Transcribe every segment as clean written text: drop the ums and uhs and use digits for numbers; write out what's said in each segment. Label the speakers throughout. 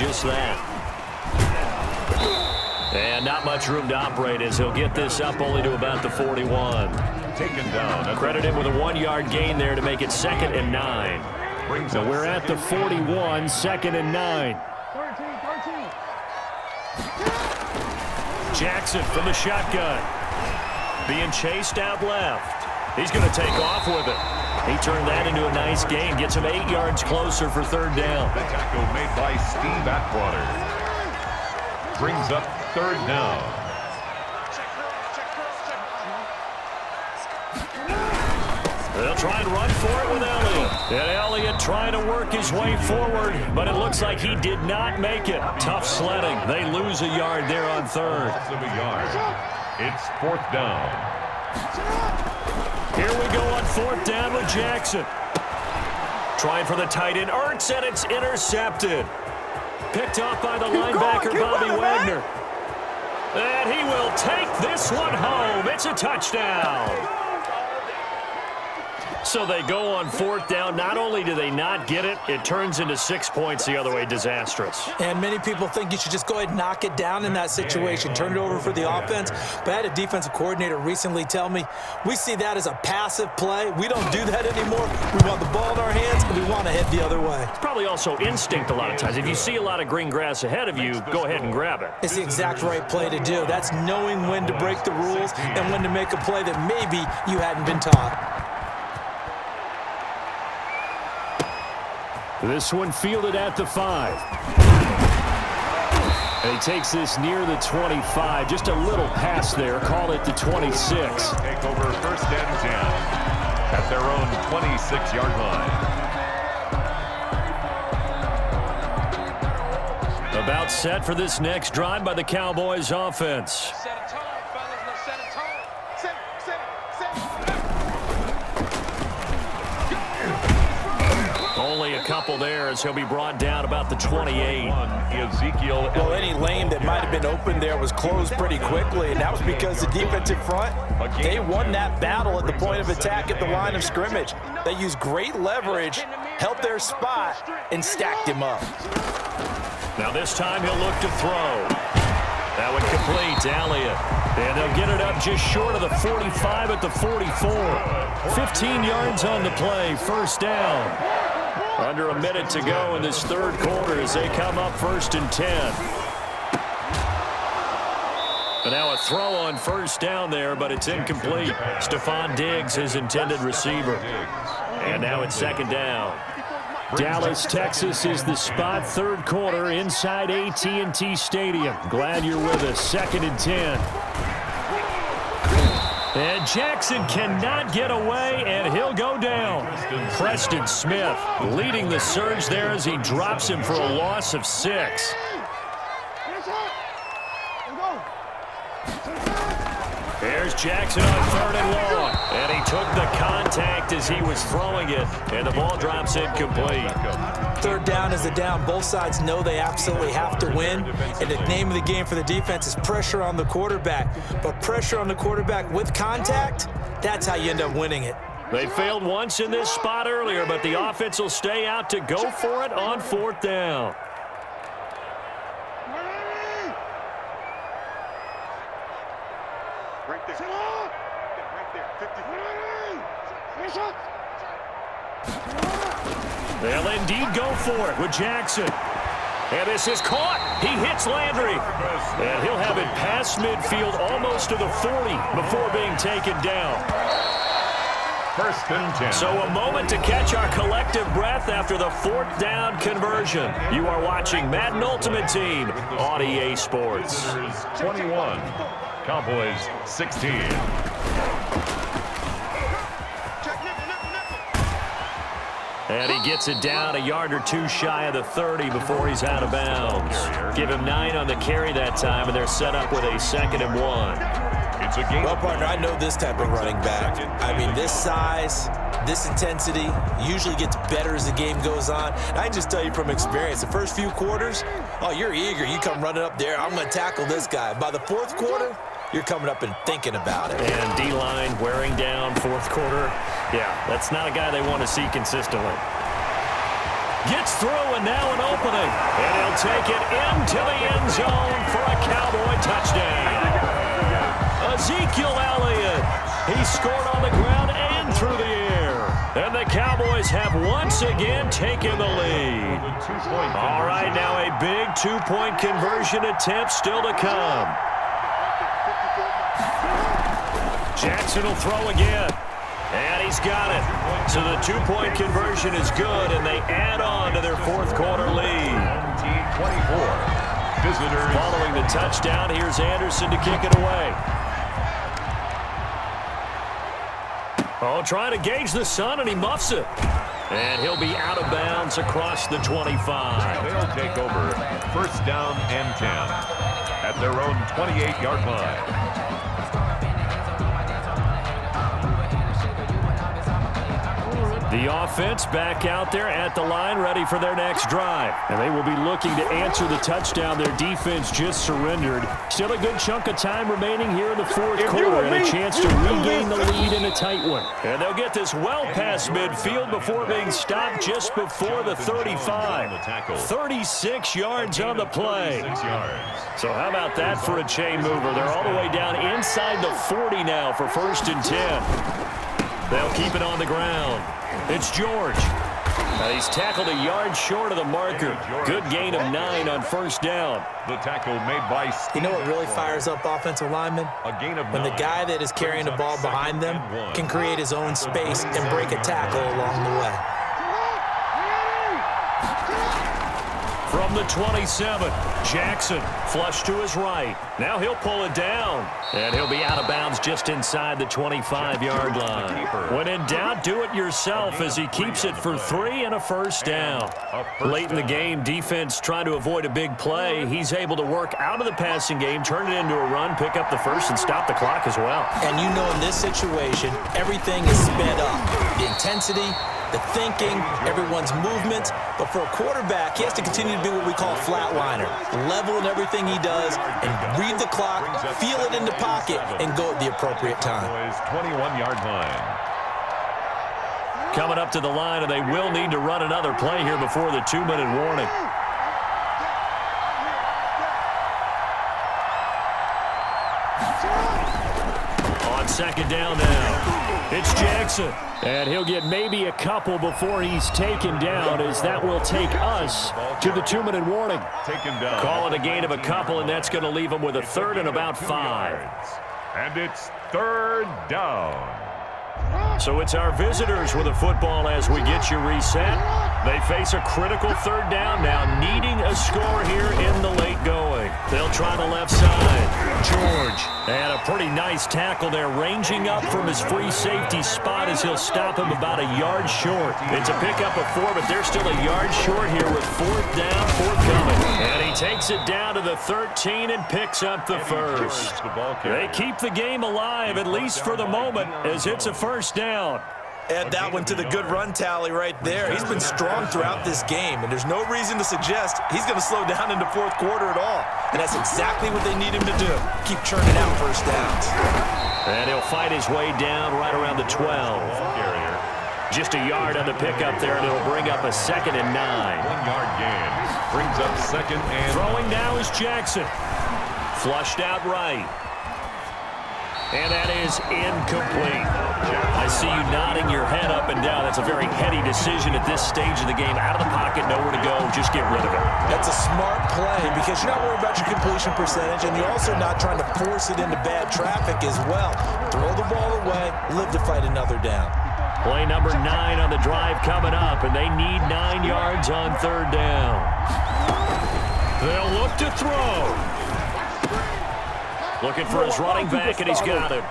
Speaker 1: just that. And not much room to operate as he'll get this up only to about the 41.
Speaker 2: Taken down.
Speaker 1: Credit him with a 1-yard gain there to make it 2nd and 9. So we're at the 41, 2nd and 9. Jackson from the shotgun. Being chased out left. He's going to take off with it. He turned that into a nice gain. Gets him 8 yards closer for 3rd down.
Speaker 2: The tackle made by Steve Atwater. Brings up 3rd down.
Speaker 1: They'll try and run for it with Elliott. And Elliott trying to work his way forward, but it looks like he did not make it. Tough sledding. They lose a yard there on 3rd.
Speaker 2: It's 4th down.
Speaker 1: Here we go on 4th down with Jackson. Trying for the tight end, Ertz, and it's intercepted. Picked off by the linebacker, Bobby Wagner. And he will take this one home. It's a touchdown. So they go on 4th down. Not only do they not get it, it turns into 6 points the other way. Disastrous.
Speaker 3: And many people think you should just go ahead and knock it down in that situation. Turn it over for the offense. But I had a defensive coordinator recently tell me, we see that as a passive play. We don't do that anymore. We want the ball in our hands, and we want to head the other way.
Speaker 1: It's probably also instinct a lot of times. If you see a lot of green grass ahead of you, go ahead and grab it.
Speaker 3: It's the exact right play to do. That's knowing when to break the rules and when to make a play that maybe you hadn't been taught.
Speaker 1: This one fielded at the 5. And he takes this near the 25. Just a little pass there. Call it the 26.
Speaker 2: Take over 1st and 10 at their own 26-yard line.
Speaker 1: About set for this next drive by the Cowboys offense. Only a couple there as he'll be brought down about the 28.
Speaker 3: Well, any lane that might have been open there was closed pretty quickly, and that was because the defensive front, they won that battle at the point of attack at the line of scrimmage. They used great leverage, helped their spot, and stacked him up.
Speaker 1: Now this time he'll look to throw. That one complete to Elliott. And they'll get it up just short of the 45 at the 44. 15 yards on the play, 1st down. Under a minute to go in this 3rd quarter as they come up 1st and 10. And now a throw on 1st down there, but it's incomplete. Stephon Diggs, his intended receiver. And now it's 2nd down. Dallas, Texas is the spot, 3rd quarter inside AT&T Stadium. Glad you're with us. 2nd and 10. And Jackson cannot get away, and he'll go down. Preston Smith leading the surge there as he drops him for a loss of 6. There's Jackson on 3rd and long. And he took the contact as he was throwing it, and the ball drops incomplete.
Speaker 3: 3rd down is a down. Both sides know they absolutely have to win, and the name of the game for the defense is pressure on the quarterback. But pressure on the quarterback with contact, that's how you end up winning it.
Speaker 1: They failed once in this spot earlier, but the offense will stay out to go for it on 4th down. They'll indeed go for it with Jackson. And this is caught. He hits Landry. And he'll have it past midfield almost to the 40 before being taken down.
Speaker 2: 1st and 10.
Speaker 1: So a moment to catch our collective breath after the 4th down conversion. You are watching Madden Ultimate Team on EA Sports.
Speaker 2: 21. Cowboys 16.
Speaker 1: And he gets it down a yard or two shy of the 30 before he's out of bounds. Give him 9 on the carry that time, and they're set up with a 2nd and 1.
Speaker 2: It's a game.
Speaker 3: Well, partner, I know this type of running back. I mean, this size, this intensity usually gets better as the game goes on. And I can just tell you from experience, the first few quarters, oh, you're eager. You come running up there, I'm going to tackle this guy. By the 4th quarter, you're coming up and thinking about it.
Speaker 1: And D-line wearing down 4th quarter. Yeah, that's not a guy they want to see consistently. Gets through and now an opening. And he'll take it into the end zone for a Cowboy touchdown. Ezekiel Elliott. He scored on the ground and through the air. And the Cowboys have once again taken the lead. All right, now a big two-point conversion attempt still to come. Jackson will throw again. And he's got it. So the two-point conversion is good, and they add on to their fourth quarter lead.
Speaker 2: 24. Visitors.
Speaker 1: Following the touchdown, here's Anderson to kick it away. Oh, trying to gauge the sun, and he muffs it. And he'll be out of bounds across the 25.
Speaker 2: They'll take over. First down and 10 at their own 28-yard line.
Speaker 1: The offense back out there at the line, ready for their next drive. And they will be looking to answer the touchdown their defense just surrendered. Still a good chunk of time remaining here in the fourth quarter, and a chance to regain the lead in a tight one. And they'll get this well past midfield before being stopped just before the 35. 36 yards on the play. So how about that for a chain mover? They're all the way down inside the 40 now for first and 10. They'll keep it on the ground. It's George. He's tackled a yard short of the marker. Good gain of 9 on first down.
Speaker 2: The tackle made by Steve.
Speaker 3: You know what really fires up offensive linemen?
Speaker 2: A gain of 9.
Speaker 3: When the guy that is carrying the ball behind them can create his own space and break a tackle along the way.
Speaker 1: From the 27, Jackson flush to his right. Now he'll pull it down. And he'll be out of bounds just inside the 25-yard line. When in doubt, do it yourself as he keeps it for 3 and a first down. Late in the game, defense trying to avoid a big play. He's able to work out of the passing game, turn it into a run, pick up the first, and stop the clock as well.
Speaker 3: And you know in this situation, everything is sped up. The intensity, the thinking, everyone's movement. But for a quarterback, he has to continue to be what we call a flatliner. Level in everything he does and read the clock, feel it in the pocket, and go at the appropriate time.
Speaker 2: 21-yard line.
Speaker 1: Coming up to the line, and they will need to run another play here before the 2-minute warning. On second down now. It's Jackson. And he'll get maybe a couple before he's taken down, as that will take us to the 2-minute warning.
Speaker 2: Taken down.
Speaker 1: Call it a gain of a couple, and that's going to leave him with a third and about 5.
Speaker 2: And it's third down.
Speaker 1: So it's our visitors with the football as we get you reset. They face a critical third down now, needing a score here in the late going. They'll try the left side. George. And a pretty nice tackle there, ranging up from his free safety spot as he'll stop him about a yard short. It's a pickup of 4, but they're still a yard short here with fourth down forthcoming. And he takes it down to the 13 and picks up the first. They keep the game alive, at least for the moment, as it's a first down.
Speaker 3: Add that one to the good run tally right there. He's been strong throughout this game, and there's no reason to suggest he's going to slow down in the fourth quarter at all. And that's exactly what they need him to do. Keep churning out first downs.
Speaker 1: And he'll fight his way down right around the 12. Just a yard on the pickup there, and it'll bring up a 2nd and 9.
Speaker 2: 1-yard gain. Brings up 2nd and...
Speaker 1: Throwing now is Jackson. Flushed out right. And that is incomplete. I see you nodding your head up and down. That's a very heady decision at this stage of the game. Out of the pocket, nowhere to go. Just get rid of it.
Speaker 3: That's a smart play because you're not worried about your completion percentage, and you're also not trying to force it into bad traffic as well. Throw the ball away, live to fight another down.
Speaker 1: Play number 9 on the drive coming up, and they need 9 yards on third down. They'll look to throw. Looking for his running back, and he's got him.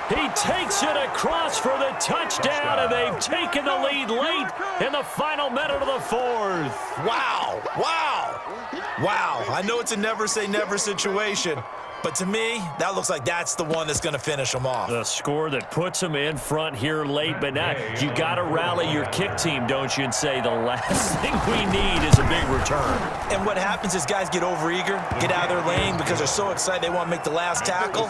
Speaker 1: He takes it across for the touchdown, and they've taken the lead late in the final minute of the fourth.
Speaker 3: Wow, wow, wow. I know it's a never say never situation, But to me, that looks like that's the one that's going to finish them off.
Speaker 1: The score that puts them in front here late, but now you got to rally your kick team, don't you, and say the last thing we need is a big return.
Speaker 3: And what happens is guys get overeager, get out of their lane because they're so excited they want to make the last tackle.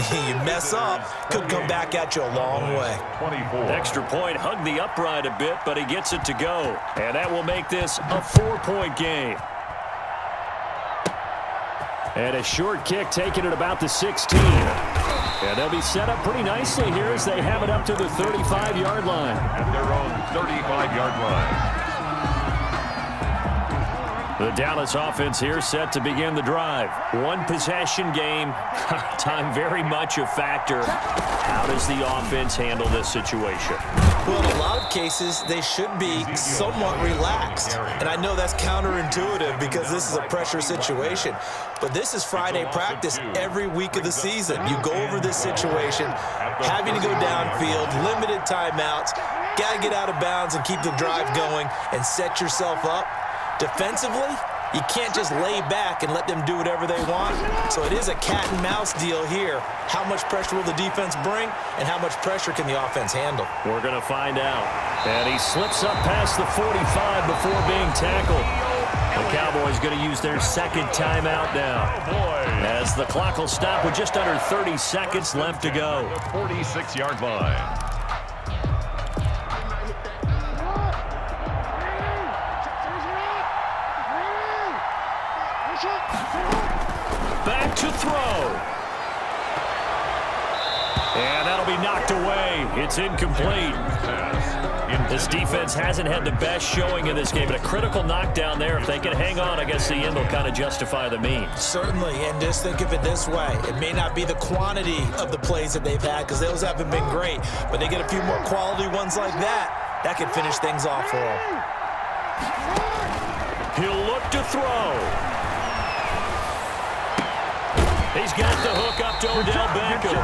Speaker 3: You mess up, could come back at you a long way.
Speaker 2: 24.
Speaker 1: Extra point, hugged the upright a bit, but he gets it to go. And that will make this a 4-point game. And a short kick taken at about the 16. And they'll be set up pretty nicely here as they have it up to the 35-yard line.
Speaker 2: At their own 35-yard line.
Speaker 1: The Dallas offense here set to begin the drive. One possession game. Time very much a factor. How does the offense handle this situation?
Speaker 3: Well, in a lot of cases, they should be somewhat relaxed. And I know that's counterintuitive because this is a pressure situation. But this is Friday practice every week of the season. You go over this situation, having to go downfield, limited timeouts, got to get out of bounds and keep the drive going and set yourself up. Defensively, you can't just lay back and let them do whatever they want. So it is a cat and mouse deal here. How much pressure will the defense bring, and how much pressure can the offense handle?
Speaker 1: We're going to find out. And he slips up past the 45 before being tackled. The Cowboys going to use their second timeout now, as the clock will stop with just under 30 seconds left to go.
Speaker 2: The 46-yard line.
Speaker 1: Back to throw. And that'll be knocked away. It's incomplete. This defense hasn't had the best showing in this game, but a critical knockdown there. If they can hang on, I guess the end will kind of justify the means.
Speaker 3: Certainly, and just think of it this way. It may not be the quantity of the plays that they've had because those haven't been great, but they get a few more quality ones like that. That could finish things off for them.
Speaker 1: He'll look to throw. He's got the hook up to Odell Beckham.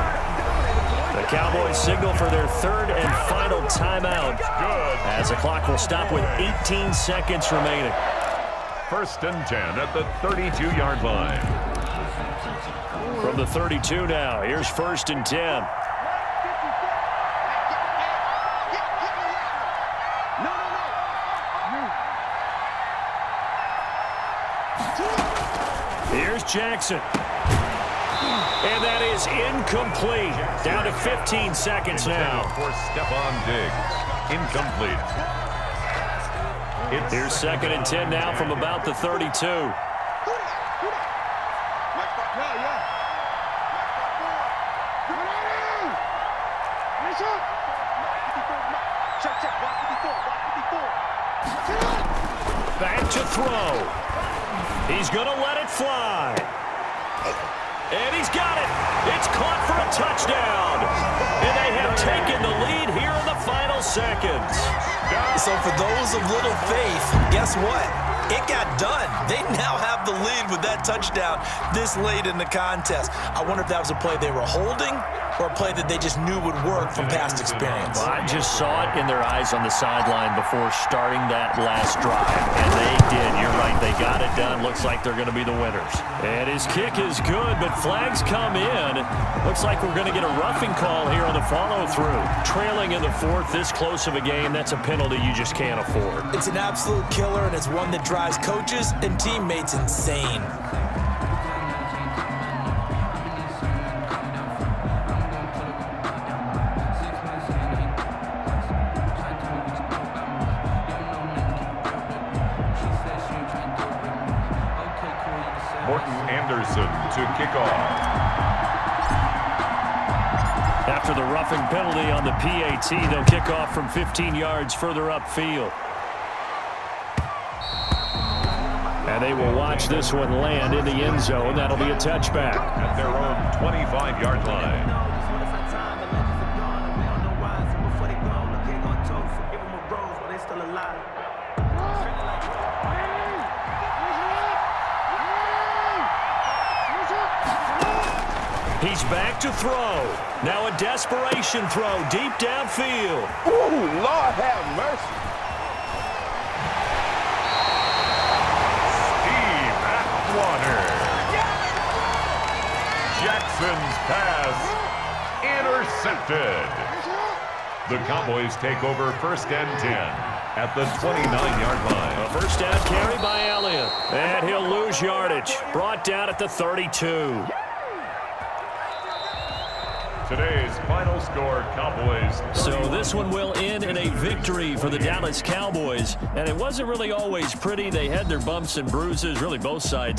Speaker 1: The Cowboys signal for their third and final timeout as the clock will stop with 18 seconds remaining.
Speaker 2: 1st and 10 at the 32-yard line.
Speaker 1: From the 32 now, here's 1st and 10. Here's Jackson. And that is incomplete. Down to 15 seconds now.
Speaker 2: For Stephon Diggs. Incomplete.
Speaker 1: Here's 2nd and 10 now from about the 32. Back to throw. He's going to let it fly. And he's got it. It's caught for a touchdown. And they have taken the lead here in the final seconds.
Speaker 3: So for those of little faith, guess what? It got done. They now have the lead with that touchdown this late in the contest. I wonder if that was a play they were holding or a play that they just knew would work from past experience.
Speaker 1: Well, I just saw it in their eyes on the sideline before starting that last drive, and they did. You're right. They got it done. Looks like they're going to be the winners. And his kick is good, but flags come in. Looks like we're going to get a roughing call here on the follow-through. Trailing in the 4th, this close of a game, that's a penalty you just can't afford.
Speaker 3: It's an absolute killer, and it's one that drives coaches and teammates insane.
Speaker 2: To kick off.
Speaker 1: After the roughing penalty on the PAT, they'll kick off from 15 yards further upfield. And they will watch this one land in the end zone. That'll be a touchback.
Speaker 2: At their own 25-yard line.
Speaker 1: He's back to throw. Now a desperation throw deep downfield.
Speaker 4: Ooh, Lord have mercy.
Speaker 2: Steve Atwater. Wilson's pass intercepted. The Cowboys take over 1st and 10 at the 29-yard line.
Speaker 1: A first down carry by Elliott. And he'll lose yardage. Brought down at the 32.
Speaker 2: Today's final score, Cowboys 31.
Speaker 1: So this one will end in a victory for the Dallas Cowboys. And it wasn't really always pretty. They had their bumps and bruises, really both sides.